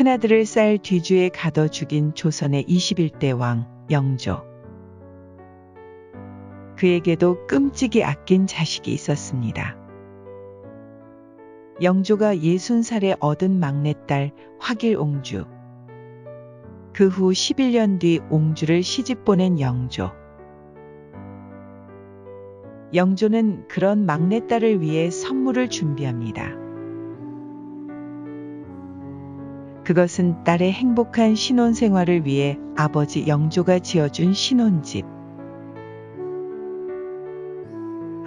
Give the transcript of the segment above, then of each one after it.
큰아들을 쌀 뒤주에 가둬 죽인 조선의 21대 왕 영조. 그에게도 끔찍이 아낀 자식이 있었습니다. 영조가 60살에 얻은 막내딸 화길옹주. 그 후 11년 뒤 옹주를 시집 보낸 영조. 영조는 그런 막내딸을 위해 선물을 준비합니다. 그것은 딸의 행복한 신혼생활을 위해 아버지 영조가 지어준 신혼집.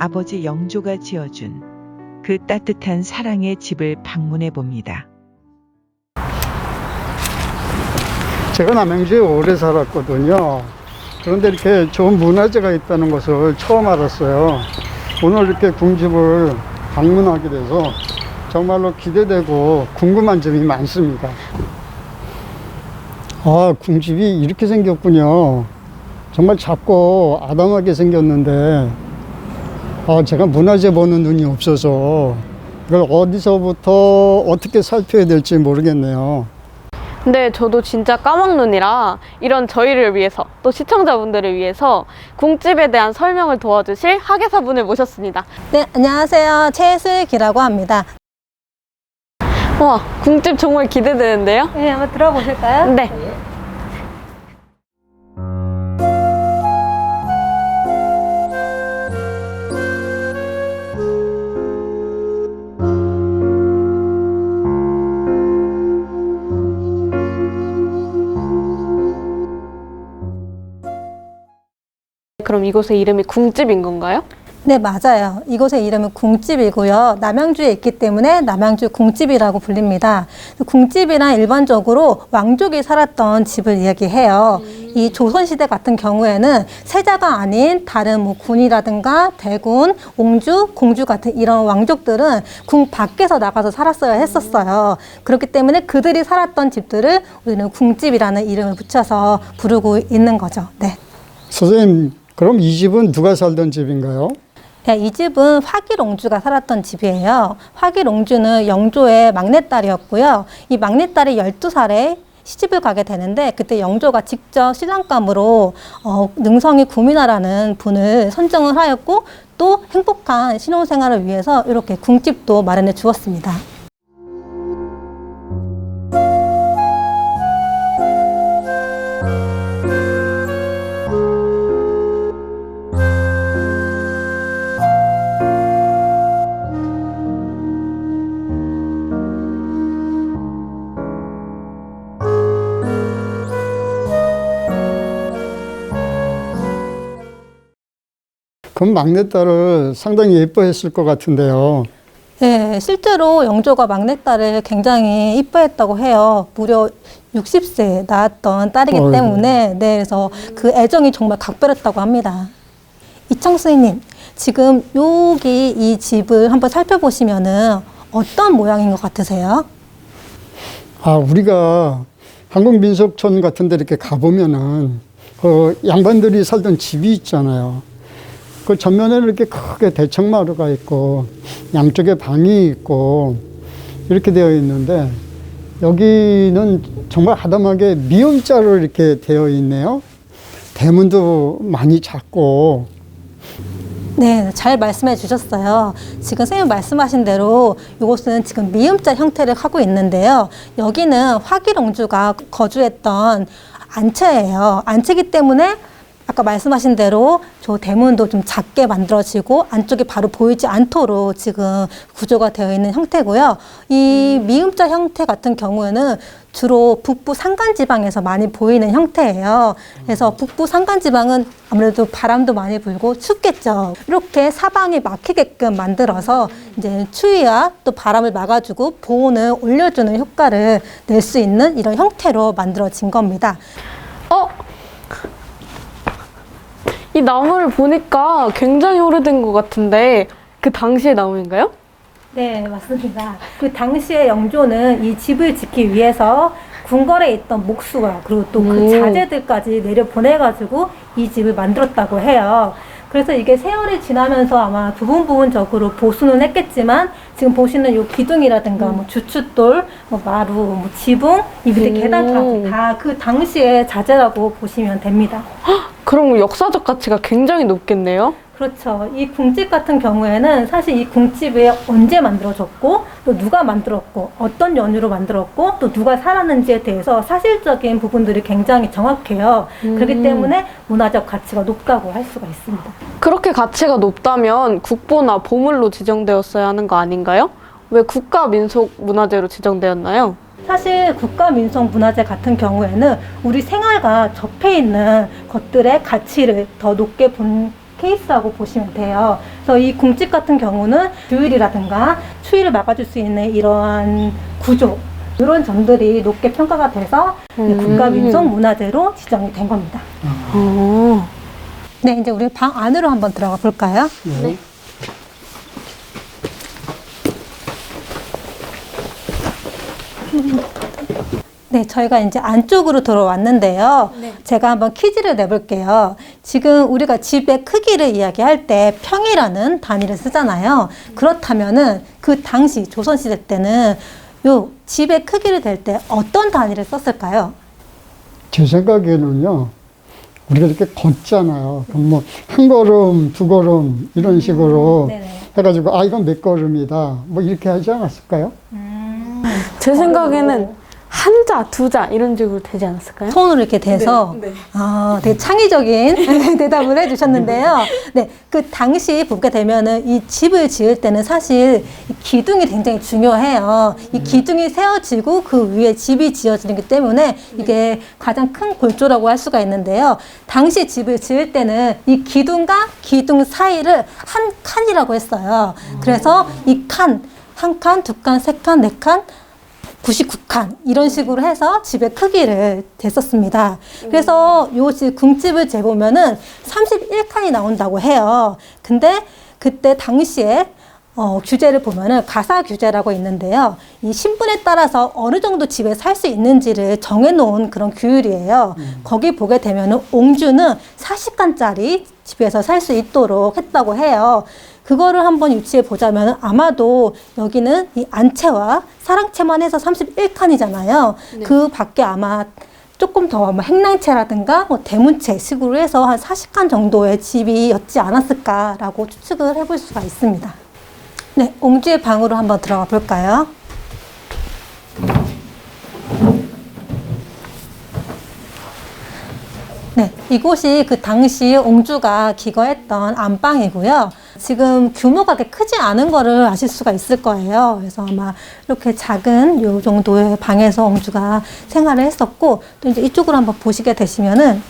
아버지 영조가 지어준 그 따뜻한 사랑의 집을 방문해 봅니다. 제가 남양주에 오래 살았거든요. 그런데 이렇게 좋은 문화재가 있다는 것을 처음 알았어요. 오늘 이렇게 궁집을 방문하게 돼서 정말로 기대되고 궁금한 점이 많습니다. 아, 궁집이 이렇게 생겼군요. 정말 작고 아담하게 생겼는데 제가 문화재 보는 눈이 없어서 이걸 어디서부터 어떻게 살펴야 될지 모르겠네요. 네, 저도 진짜 까막눈이라 이런 저희를 위해서 또 시청자분들을 위해서 궁집에 대한 설명을 도와주실 학예사분을 모셨습니다. 네, 안녕하세요. 최슬기라고 합니다. 와, 궁집 정말 기대되는데요? 네, 한번 들어보실까요? 네. 그럼 이곳의 이름이 궁집인 건가요? 네, 맞아요. 이곳의 이름은 궁집이고요. 남양주에 있기 때문에 남양주 궁집이라고 불립니다. 궁집이란 일반적으로 왕족이 살았던 집을 이야기해요. 이 조선시대 같은 경우에는 세자가 아닌 다른 뭐 군이라든가 대군, 옹주, 공주 같은 이런 왕족들은 궁 밖에서 나가서 살았어야 했었어요. 그렇기 때문에 그들이 살았던 집들을 우리는 궁집이라는 이름을 붙여서 부르고 있는 거죠. 네. 선생님, 그럼 이 집은 누가 살던 집인가요? 네, 이 집은 화길옹주가 살았던 집이에요. 화길옹주는 영조의 막내딸이었고요. 이 막내딸이 12살에 시집을 가게 되는데 그때 영조가 직접 신랑감으로 능성이 구미나라는 분을 선정을 하였고 또 행복한 신혼생활을 위해서 이렇게 궁집도 마련해 주었습니다. 그럼 막내딸을 상당히 예뻐했을 것 같은데요. 네, 실제로 영조가 막내딸을 굉장히 이뻐했다고 해요. 무려 60세에 낳았던 딸이기 때문에 네, 그래서 그 애정이 정말 각별했다고 합니다. 이청수님, 지금 여기 이 집을 한번 살펴보시면은 어떤 모양인 것 같으세요? 우리가 한국민속촌 같은 데 이렇게 가보면은 그 양반들이 살던 집이 있잖아요. 그 전면에는 이렇게 크게 대청마루가 있고 양쪽에 방이 있고 이렇게 되어 있는데 여기는 정말 아담하게 미음자로 이렇게 되어 있네요. 대문도 많이 작고. 네, 잘 말씀해 주셨어요. 지금 선생님 말씀하신 대로 이곳은 지금 미음자 형태를 하고 있는데요. 여기는 화길옹주가 거주했던 안채예요. 안채이기 때문에 아까 말씀하신 대로 저 대문도 좀 작게 만들어지고 안쪽이 바로 보이지 않도록 지금 구조가 되어 있는 형태고요. 이 미음자 형태 같은 경우에는 주로 북부 산간지방에서 많이 보이는 형태예요. 그래서 북부 산간지방은 아무래도 바람도 많이 불고 춥겠죠. 이렇게 사방이 막히게끔 만들어서 이제 추위와 또 바람을 막아주고 보온을 올려주는 효과를 낼 수 있는 이런 형태로 만들어진 겁니다. 이 나무를 보니까 굉장히 오래된 것 같은데 그 당시의 나무인가요? 네, 맞습니다. 그 당시에 영조는 이 집을 짓기 위해서 궁궐에 있던 목수와 그리고 또 그 자재들까지 내려 보내가지고 이 집을 만들었다고 해요. 그래서 이게 세월이 지나면서 아마 부분적으로 보수는 했겠지만 지금 보시는 요 기둥이라든가 뭐 주춧돌, 뭐 마루, 뭐 지붕, 이 밑에 계단까지 다 그 당시의 자재라고 보시면 됩니다. 그럼 역사적 가치가 굉장히 높겠네요. 그렇죠. 이 궁집 같은 경우에는 사실 이 궁집이 언제 만들어졌고 또 누가 만들었고 어떤 연유로 만들었고 또 누가 살았는지에 대해서 사실적인 부분들이 굉장히 정확해요. 그렇기 때문에 문화적 가치가 높다고 할 수가 있습니다. 그렇게 가치가 높다면 국보나 보물로 지정되었어야 하는 거 아닌가요? 왜 국가민속문화재로 지정되었나요? 사실 국가민속문화재 같은 경우에는 우리 생활과 접해 있는 것들의 가치를 더 높게 본 케이스라고 보시면 돼요. 그래서 이 궁집 같은 경우는 규율이라든가 추위를 막아줄 수 있는 이러한 구조, 이런 점들이 높게 평가가 돼서 국가민속문화재로 지정이 된 겁니다. 네, 이제 우리 방 안으로 한번 들어가 볼까요? 네. 네, 저희가 이제 안쪽으로 들어왔는데요. 제가 한번 퀴즈를 내볼게요. 지금 우리가 집의 크기를 이야기할 때 평이라는 단위를 쓰잖아요. 그렇다면은 그 당시 조선시대 때는 요 집의 크기를 댈 때 어떤 단위를 썼을까요? 제 생각에는요, 우리가 이렇게 걷잖아요. 그럼 뭐, 한 걸음, 두 걸음, 이런 식으로 해가지고, 아, 이건 몇 걸음이다. 뭐, 이렇게 하지 않았을까요? 제 생각에는 한자, 두자 이런 식으로 되지 않았을까요? 손으로 이렇게 대서 아, 되게 창의적인 대답을 해주셨는데요. 네, 그 당시 보게 되면은 이 집을 지을 때는 사실 이 기둥이 굉장히 중요해요. 이 기둥이 세워지고 그 위에 집이 지어지기 때문에 이게 가장 큰 골조라고 할 수가 있는데요. 당시 집을 지을 때는 이 기둥과 기둥 사이를 한 칸이라고 했어요. 그래서 이 칸, 한 칸, 두 칸, 세 칸, 네 칸, 99칸 이런 식으로 해서 집의 크기를 쟀었습니다. 그래서 요 궁집을 재보면은 31칸이 나온다고 해요. 근데 그때 당시에 규제를 보면은 가사 규제라고 있는데요. 이 신분에 따라서 어느 정도 집에 살 수 있는지를 정해놓은 그런 규율이에요. 거기 보게 되면은 옹주는 40칸짜리 집에서 살 수 있도록 했다고 해요. 그거를 한번 유추해 보자면 아마도 여기는 이 안채와 사랑채만 해서 31칸이잖아요. 그 밖에 아마 조금 더 뭐 행랑채라든가 뭐 대문채 식으로 해서 한 40칸 정도의 집이었지 않았을까라고 추측을 해볼 수가 있습니다. 네, 옹주의 방으로 한번 들어가 볼까요? 네, 이곳이 그 당시 옹주가 기거했던 안방이고요. 지금 규모가 그렇게 크지 않은 거를 아실 수가 있을 거예요. 그래서 아마 이렇게 작은 요 정도의 방에서 옹주가 생활을 했었고, 또 이제 이쪽으로 한번 보시게 되시면은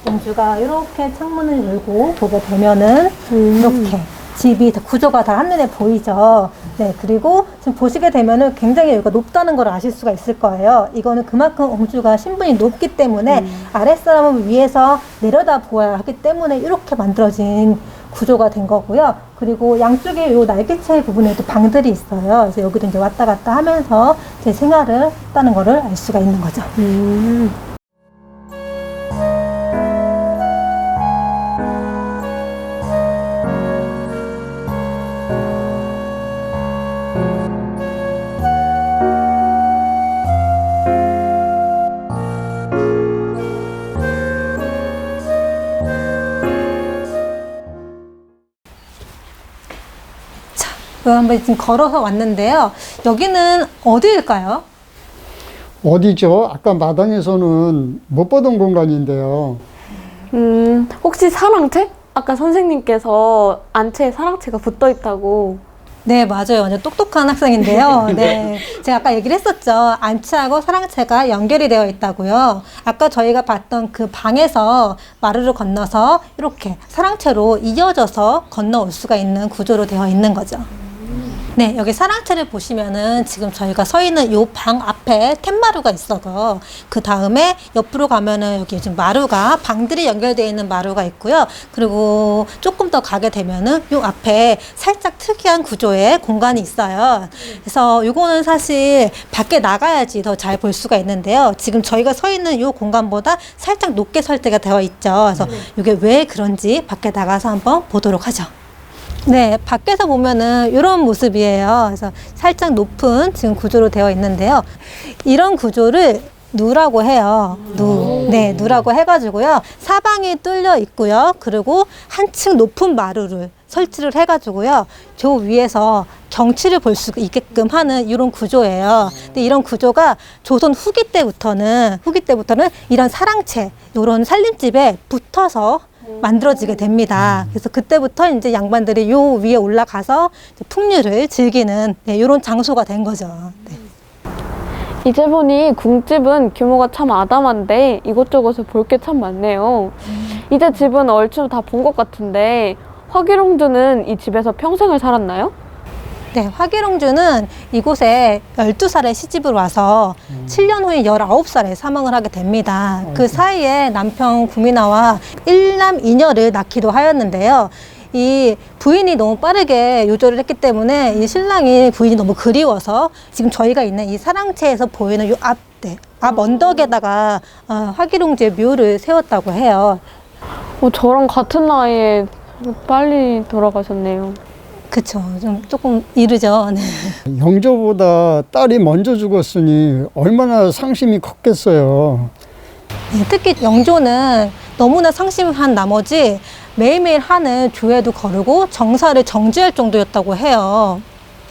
옹주가 이렇게 창문을 열고 보게 되면은 이렇게 집이 구조가 다 한눈에 보이죠. 네, 그리고 지금 보시게 되면은 굉장히 여기가 높다는 걸 아실 수가 있을 거예요. 이거는 그만큼 옹주가 신분이 높기 때문에 아랫사람을 위해서 내려다 보아야 하기 때문에 이렇게 만들어진 구조가 된 거고요. 그리고 양쪽에 요 날개체 부분에도 방들이 있어요. 그래서 여기도 이제 왔다 갔다 하면서 제 생활을 했다는 거를 알 수가 있는 거죠. 한번 지금 걸어서 왔는데요. 여기는 어디일까요? 어디죠? 아까 마당에서는 못 보던 공간인데요. 혹시 사랑채? 아까 선생님께서 안채에 사랑채가 붙어 있다고. 네, 맞아요. 완전 똑똑한 학생인데요. 네. 제가 아까 얘기를 했었죠. 안채하고 사랑채가 연결이 되어 있다고요. 아까 저희가 봤던 그 방에서 마루를 건너서 이렇게 사랑채로 이어져서 건너올 수가 있는 구조로 되어 있는 거죠. 네, 여기 사랑채를 보시면은 지금 저희가 서 있는 요 방 앞에 툇마루가 있어서 그 다음에 옆으로 가면은 여기 지금 마루가 방들이 연결되어 있는 마루가 있고요. 그리고 조금 더 가게 되면은 요 앞에 살짝 특이한 구조의 공간이 있어요. 그래서 요거는 사실 밖에 나가야지 더 잘 볼 수가 있는데요. 지금 저희가 서 있는 요 공간보다 살짝 높게 설계가 되어 있죠. 그래서 이게 왜 그런지 밖에 나가서 한번 보도록 하죠. 네, 밖에서 보면은 이런 모습이에요. 그래서 살짝 높은 지금 구조로 되어 있는데요. 이런 구조를 누라고 해요. 네, 누라고 해가지고요. 사방이 뚫려 있고요. 그리고 한층 높은 마루를 설치를 해가지고요. 저 위에서 경치를 볼 수 있게끔 하는 이런 구조예요. 근데 이런 구조가 조선 후기 때부터는 이런 사랑채, 이런 살림집에 붙어서 만들어지게 됩니다. 그래서 그때부터 이제 양반들이 요 위에 올라가서 풍류를 즐기는 네, 이런 장소가 된 거죠. 네. 이제 보니 궁집은 규모가 참 아담한데 이곳저곳에 볼 게 참 많네요. 이제 집은 얼추 다 본 것 같은데 화기룡주는 이 집에서 평생을 살았나요? 네, 화기룡주는 이곳에 12살에 시집을 와서 7년 후에 19살에 사망을 하게 됩니다. 그 사이에 남편 구미나와 1남 2녀를 낳기도 하였는데요. 이 부인이 너무 빠르게 요절을 했기 때문에 이 신랑이 부인이 너무 그리워서 지금 저희가 있는 이 사랑채에서 보이는 요 앞 언덕에다가 화기룡주의 묘를 세웠다고 해요. 저랑 같은 나이에 빨리 돌아가셨네요. 그쵸. 좀 조금 이르죠. 네. 영조보다 딸이 먼저 죽었으니 얼마나 상심이 컸겠어요. 네, 특히 영조는 너무나 상심한 나머지 매일매일 하는 조회도 거르고 정사를 정지할 정도였다고 해요.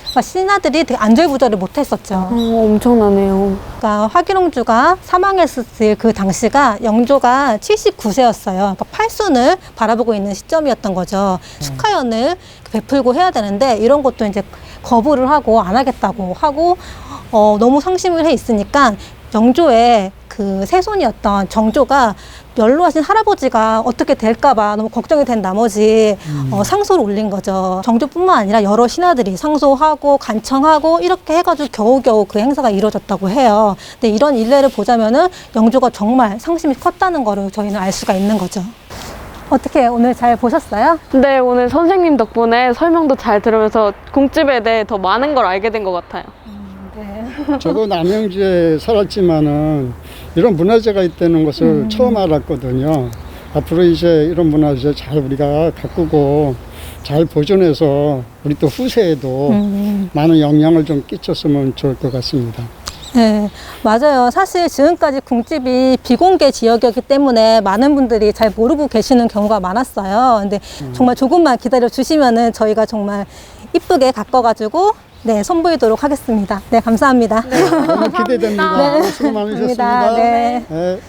그러니까 신하들이 되게 안절부절을 못했었죠. 엄청나네요. 그러니까 화기룡주가 사망했을 그 당시가 영조가 79세였어요. 그러니까 팔순을 바라보고 있는 시점이었던 거죠. 축하연을 베풀고 해야 되는데 이런 것도 이제 거부를 하고 안 하겠다고 하고 너무 상심을 해 있으니까 영조의 그 세손이었던 정조가 연로하신 할아버지가 어떻게 될까봐 너무 걱정이 된 나머지 상소를 올린 거죠. 정조뿐만 아니라 여러 신하들이 상소하고 간청하고 이렇게 해가지고 겨우겨우 그 행사가 이루어졌다고 해요. 근데 이런 일례를 보자면은 영조가 정말 상심이 컸다는 거를 저희는 알 수가 있는 거죠. 어떻게 오늘 잘 보셨어요? 네, 오늘 선생님 덕분에 설명도 잘 들으면서 궁집에 대해 더 많은 걸 알게 된 것 같아요. 네. 저도 남양주에 살았지만은 이런 문화재가 있다는 것을 처음 알았거든요. 앞으로 이제 이런 문화재 잘 우리가 가꾸고 잘 보존해서 우리 또 후세에도 많은 영향을 좀 끼쳤으면 좋을 것 같습니다. 네, 맞아요. 사실 지금까지 궁집이 비공개 지역이었기 때문에 많은 분들이 잘 모르고 계시는 경우가 많았어요. 근데 정말 조금만 기다려 주시면은 저희가 정말 이쁘게 가꿔가지고 네, 선보이도록 하겠습니다. 네, 감사합니다. 네, 너무 기대됩니다. 네. 수고 많으셨습니다. 감사합니다. 네. 네.